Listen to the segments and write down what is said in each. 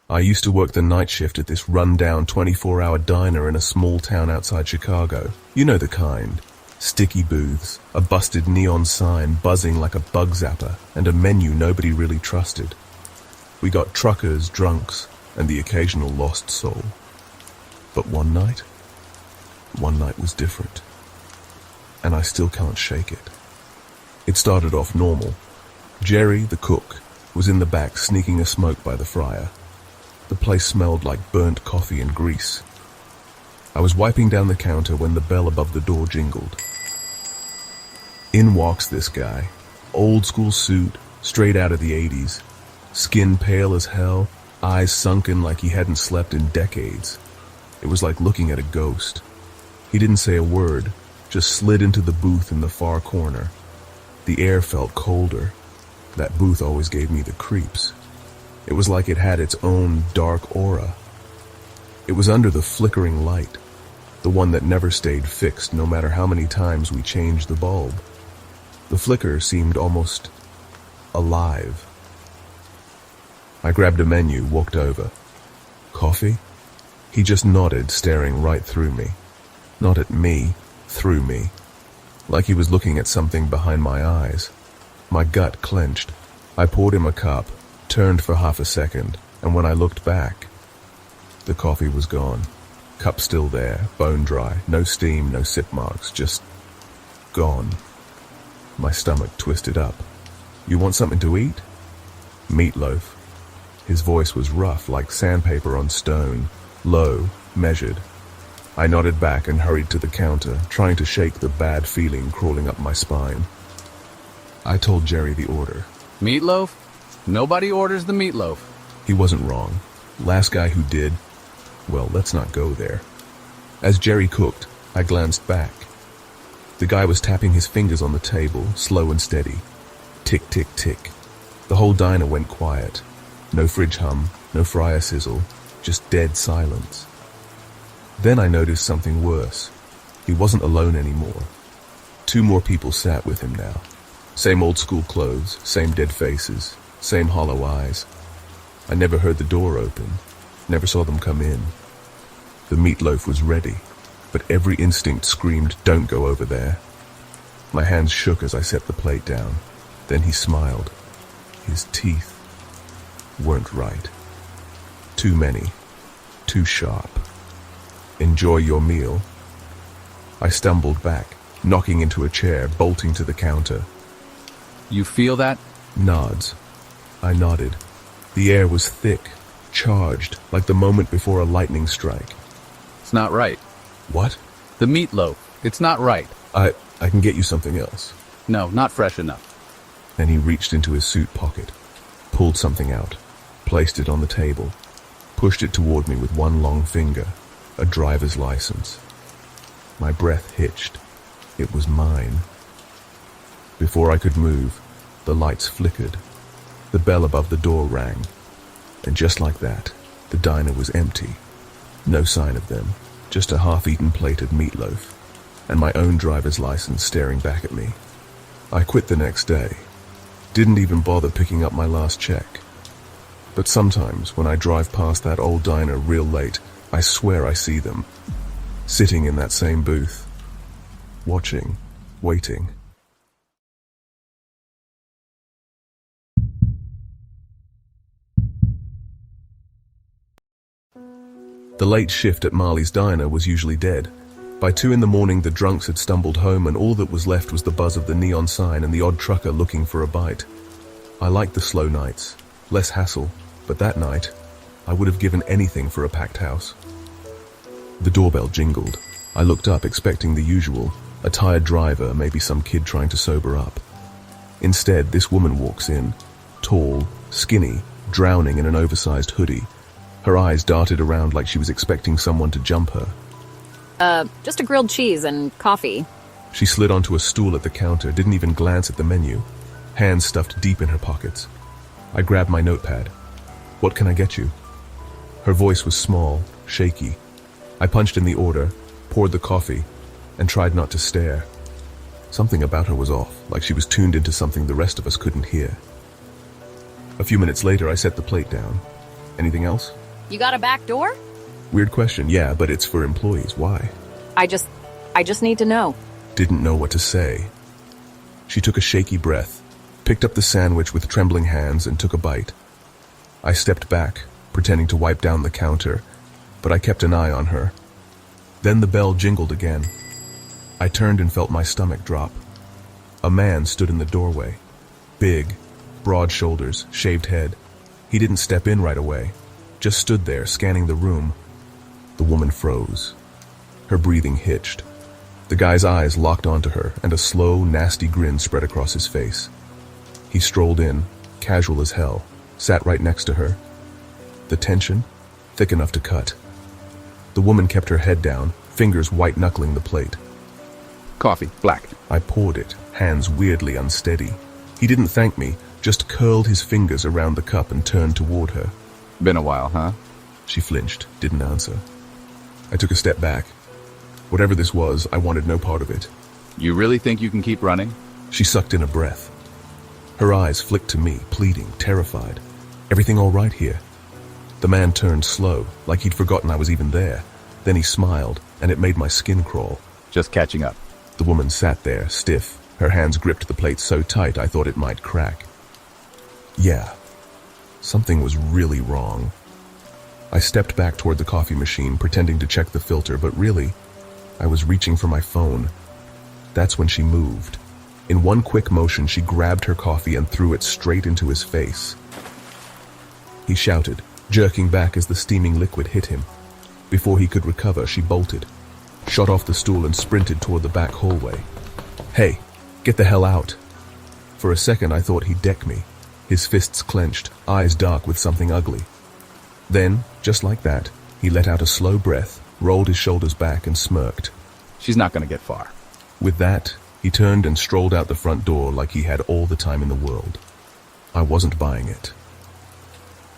I used to work the night shift at this run-down 24-hour diner in a small town outside Chicago. You know the kind. Sticky booths, a busted neon sign buzzing like a bug zapper, and a menu nobody really trusted. We got truckers, drunks, and the occasional lost soul. But one night was different. And I still can't shake it. It started off normal. Jerry, the cook, was in the back sneaking a smoke by the fryer. The place smelled like burnt coffee and grease. I was wiping down the counter when the bell above the door jingled. In walks this guy, old school suit, straight out of the 80s, skin pale as hell, eyes sunken like he hadn't slept in decades. It was like looking at a ghost. He didn't say a word, just slid into the booth in the far corner. The air felt colder. That booth always gave me the creeps. It was like it had its own dark aura. It was under the flickering light, the one that never stayed fixed no matter how many times we changed the bulb. The flicker seemed almost alive. I grabbed a menu, walked over. Coffee? He just nodded, staring right through me. Not at me, through me. Like he was looking at something behind my eyes. My gut clenched. I poured him a cup, turned for half a second, and when I looked back, the coffee was gone. Cup still there, bone dry, no steam, no sip marks, just gone. My stomach twisted up. You want something to eat? Meatloaf. His voice was rough, like sandpaper on stone, low, measured. I nodded back and hurried to the counter, trying to shake the bad feeling crawling up my spine. I told Jerry the order. Meatloaf? Nobody orders the meatloaf. He wasn't wrong. Last guy who did, well, let's not go there. As Jerry cooked, I glanced back. The guy was tapping his fingers on the table, slow and steady. Tick, tick, tick. The whole diner went quiet. No fridge hum, no fryer sizzle, just dead silence. Then I noticed something worse. He wasn't alone anymore. 2 more people sat with him now. Same old school clothes, same dead faces, same hollow eyes. I never heard the door open, never saw them come in. The meatloaf was ready, but every instinct screamed, "Don't go over there." My hands shook as I set the plate down. Then he smiled. His teeth weren't right. Too many, too sharp. Enjoy your meal. I stumbled back, knocking into a chair, bolting to the counter. You feel that? Nods. I nodded. The air was thick, charged, like the moment before a lightning strike. It's not right. What? The meatloaf. It's not right. I can get you something else. No, not fresh enough. Then he reached into his suit pocket, pulled something out, placed it on the table, pushed it toward me with one long finger, a driver's license. My breath hitched. It was mine. Before I could move, the lights flickered. The bell above the door rang. And just like that, the diner was empty. No sign of them, just a half-eaten plate of meatloaf, and my own driver's license staring back at me. I quit the next day. Didn't even bother picking up my last check. But sometimes, when I drive past that old diner real late, I swear I see them, sitting in that same booth, watching, waiting. The late shift at Marley's Diner was usually dead. By 2 in the morning, the drunks had stumbled home and all that was left was the buzz of the neon sign and the odd trucker looking for a bite. I liked the slow nights, less hassle, but that night, I would have given anything for a packed house. The doorbell jingled. I looked up, expecting the usual, a tired driver, maybe some kid trying to sober up. Instead, this woman walks in, tall, skinny, drowning in an oversized hoodie. Her eyes darted around like she was expecting someone to jump her. Just a grilled cheese and coffee. She slid onto a stool at the counter, didn't even glance at the menu, hands stuffed deep in her pockets. I grabbed my notepad. What can I get you? Her voice was small, shaky. I punched in the order, poured the coffee, and tried not to stare. Something about her was off, like she was tuned into something the rest of us couldn't hear. A few minutes later, I set the plate down. Anything else? You got a back door? Weird question, yeah, but it's for employees. Why? I just need to know. Didn't know what to say. She took a shaky breath, picked up the sandwich with trembling hands, and took a bite. I stepped back, pretending to wipe down the counter, but I kept an eye on her. Then the bell jingled again. I turned and felt my stomach drop. A man stood in the doorway. Big, broad shoulders, shaved head. He didn't step in right away, just stood there scanning the room. The woman froze. Her breathing hitched. The guy's eyes locked onto her, and a slow, nasty grin spread across his face. He strolled in, casual as hell, sat right next to her. The tension, thick enough to cut. The woman kept her head down, fingers white-knuckling the plate. Coffee, black. I poured it, hands weirdly unsteady. He didn't thank me, just curled his fingers around the cup and turned toward her. Been a while, huh? She flinched, didn't answer. I took a step back. Whatever this was, I wanted no part of it. You really think you can keep running? She sucked in a breath. Her eyes flicked to me, pleading, terrified. Everything all right here? The man turned slow, like he'd forgotten I was even there. Then he smiled, and it made my skin crawl. Just catching up. The woman sat there, stiff. Her hands gripped the plate so tight I thought it might crack. Yeah, something was really wrong. I stepped back toward the coffee machine, pretending to check the filter, but really, I was reaching for my phone. That's when she moved. In one quick motion, she grabbed her coffee and threw it straight into his face. He shouted, jerking back as the steaming liquid hit him. Before he could recover, she bolted, shot off the stool and sprinted toward the back hallway. Hey, get the hell out. For a second, I thought he'd deck me. His fists clenched, eyes dark with something ugly. Then, just like that, he let out a slow breath, rolled his shoulders back and smirked. She's not gonna get far. With that, he turned and strolled out the front door like he had all the time in the world. I wasn't buying it.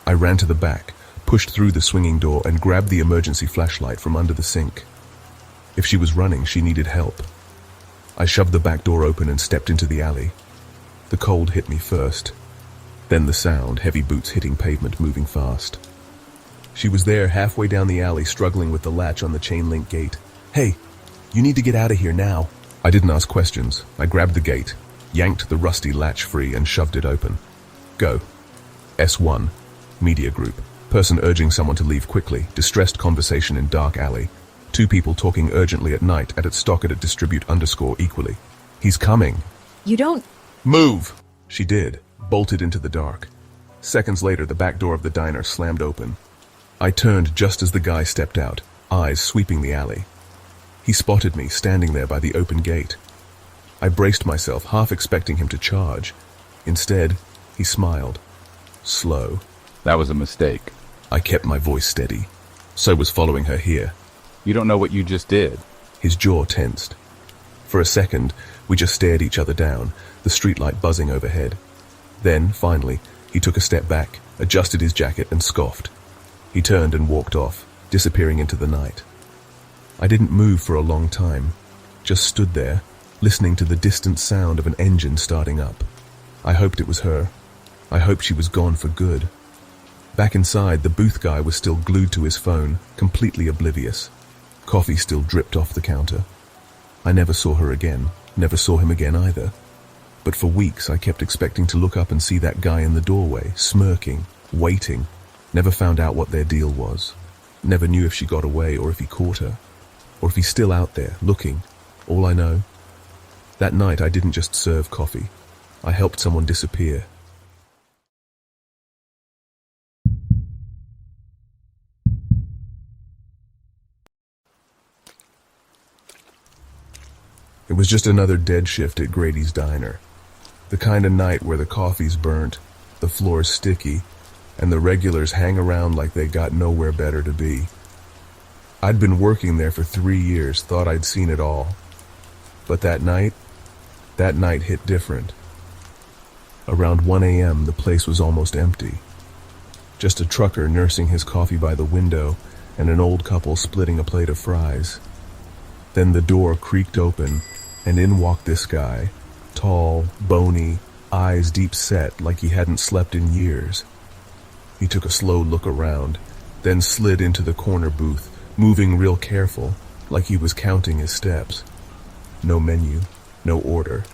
I ran to the back, pushed through the swinging door and grabbed the emergency flashlight from under the sink. If she was running, she needed help. I shoved the back door open and stepped into the alley. The cold hit me first. Then the sound, heavy boots hitting pavement, moving fast. She was there halfway down the alley, struggling with the latch on the chain-link gate. Hey, you need to get out of here now. I didn't ask questions. I grabbed the gate, yanked the rusty latch free and shoved it open. Go. S1. Media group. Person urging someone to leave quickly. Distressed conversation in dark alley. Two people talking urgently at night at stock at distribute_equally. He's coming. You don't... Move! She did, bolted into the dark. Seconds later, the back door of the diner slammed open. I turned just as the guy stepped out, eyes sweeping the alley. He spotted me standing there by the open gate. I braced myself, half expecting him to charge. Instead, he smiled. Slow. That was a mistake. I kept my voice steady. So was following her here. You don't know what you just did. His jaw tensed. For a second, we just stared each other down, the streetlight buzzing overhead. Then, finally, he took a step back, adjusted his jacket and scoffed. He turned and walked off, disappearing into the night. I didn't move for a long time, just stood there, listening to the distant sound of an engine starting up. I hoped it was her. I hoped she was gone for good. Back inside, the booth guy was still glued to his phone, completely oblivious. Coffee still dripped off the counter. I never saw her again, never saw him again either. But for weeks I kept expecting to look up and see that guy in the doorway, smirking, waiting. Never found out what their deal was. Never knew if she got away or if he caught her. Or if he's still out there, looking. All I know, that night I didn't just serve coffee. I helped someone disappear. It was just another dead shift at Grady's Diner. The kind of night where the coffee's burnt, the floor's sticky, and the regulars hang around like they got nowhere better to be. I'd been working there for 3 years, thought I'd seen it all. But that night hit different. Around 1 a.m., the place was almost empty. Just a trucker nursing his coffee by the window and an old couple splitting a plate of fries. Then the door creaked open, and in walked this guy, tall, bony, eyes deep set like he hadn't slept in years. He took a slow look around, then slid into the corner booth, moving real careful, like he was counting his steps. No menu, no order,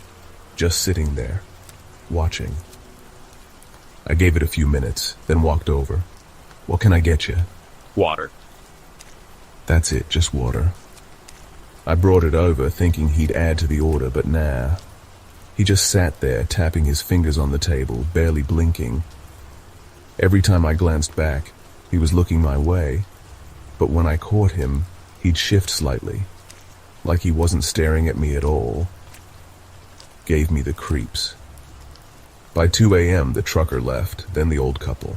just sitting there, watching. I gave it a few minutes, then walked over. "What can I get you?" Water. "That's it, just water." I brought it over, thinking he'd add to the order, but nah. He just sat there, tapping his fingers on the table, barely blinking. Every time I glanced back, he was looking my way, but when I caught him, he'd shift slightly, like he wasn't staring at me at all. Gave me the creeps. By 2 a.m., the trucker left, then the old couple.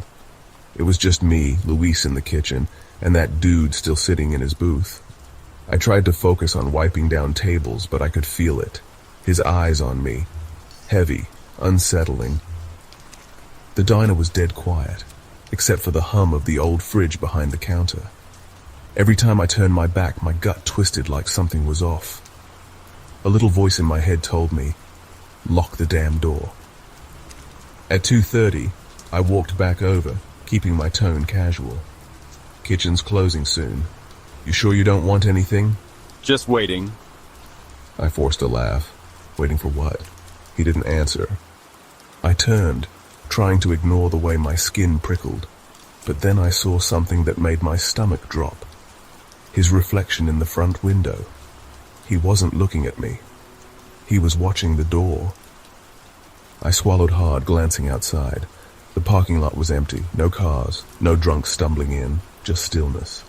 It was just me, Luis in the kitchen, and that dude still sitting in his booth. I tried to focus on wiping down tables, but I could feel it. His eyes on me. Heavy, unsettling. The diner was dead quiet, except for the hum of the old fridge behind the counter. Every time I turned my back, my gut twisted like something was off. A little voice in my head told me, "Lock the damn door." At 2:30, I walked back over, keeping my tone casual. "Kitchen's closing soon. You sure you don't want anything?" Just waiting. I forced a laugh. Waiting for what? He didn't answer. I turned, trying to ignore the way my skin prickled, but then I saw something that made my stomach drop. His reflection in the front window. He wasn't looking at me. He was watching the door. I swallowed hard, glancing outside. The parking lot was empty, no cars, no drunks stumbling in, just stillness.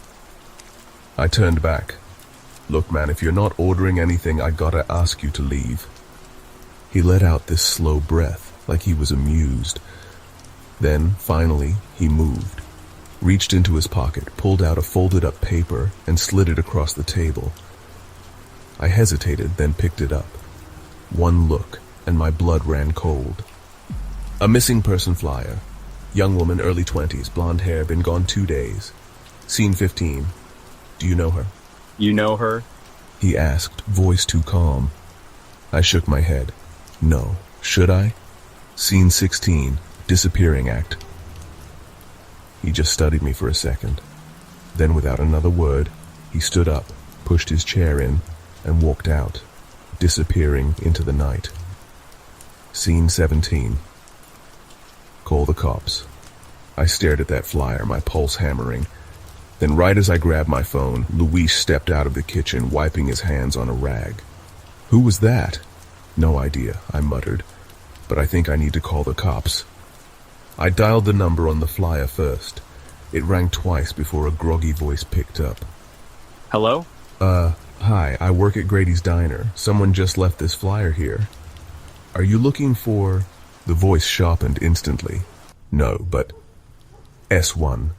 I turned back. "Look, man, if you're not ordering anything, I gotta ask you to leave." He let out this slow breath, like he was amused. Then, finally, he moved, reached into his pocket, pulled out a folded-up paper, and slid it across the table. I hesitated, then picked it up. One look, and my blood ran cold. "A missing person flyer. Young woman, early 20s, blonde hair, been gone 2 days. Scene 15. Do you know her?" You know her? He asked, voice too calm. I shook my head. No. Should I? Scene 16. Disappearing act. He just studied me for a second. Then, without another word, he stood up, pushed his chair in, and walked out, disappearing into the night. Scene 17. Call the cops. I stared at that flyer, my pulse hammering. Then right as I grabbed my phone, Luis stepped out of the kitchen, wiping his hands on a rag. "Who was that?" "No idea," I muttered, "but I think I need to call the cops." I dialed the number on the flyer first. It rang twice before a groggy voice picked up. Hello? Hi, I work at Grady's Diner. Someone just left this flyer here. Are you looking for... The voice sharpened instantly. No, but... S1.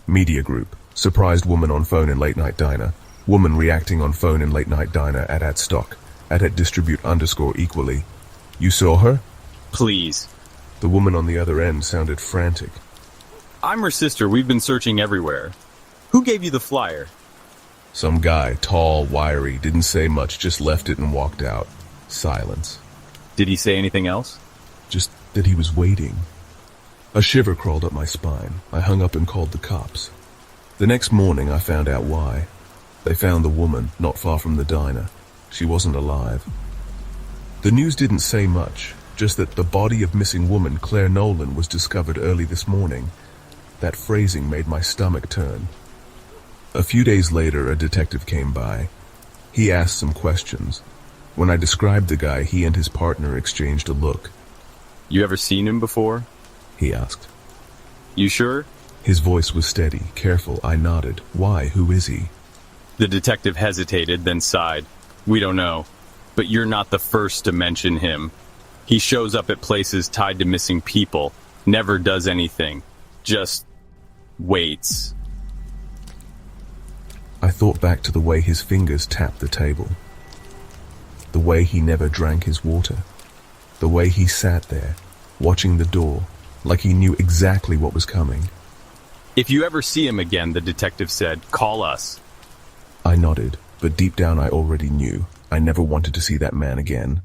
Media group. Surprised woman on phone in late night diner. Woman reacting on phone in late night diner at stock. At distribute _ equally. You saw her? Please. The woman on the other end sounded frantic. I'm her sister. We've been searching everywhere. Who gave you the flyer? Some guy, tall, wiry, didn't say much, just left it and walked out. Silence. Did he say anything else? Just that he was waiting. A shiver crawled up my spine. I hung up and called the cops. The next morning I found out why. They found the woman not far from the diner. She wasn't alive. The news didn't say much, just that the body of missing woman Claire Nolan was discovered early this morning. That phrasing made my stomach turn. A few days later, a detective came by. He asked some questions. When I described the guy, he and his partner exchanged a look. You ever seen him before? He asked. You sure? His voice was steady, careful. I nodded. Why? Who is he? The detective hesitated, then sighed. We don't know. But you're not the first to mention him. He shows up at places tied to missing people. Never does anything. Just waits. I thought back to the way his fingers tapped the table. The way he never drank his water. The way he sat there, watching the door, like he knew exactly what was coming. If you ever see him again, the detective said, call us. I nodded, but deep down I already knew. I never wanted to see that man again.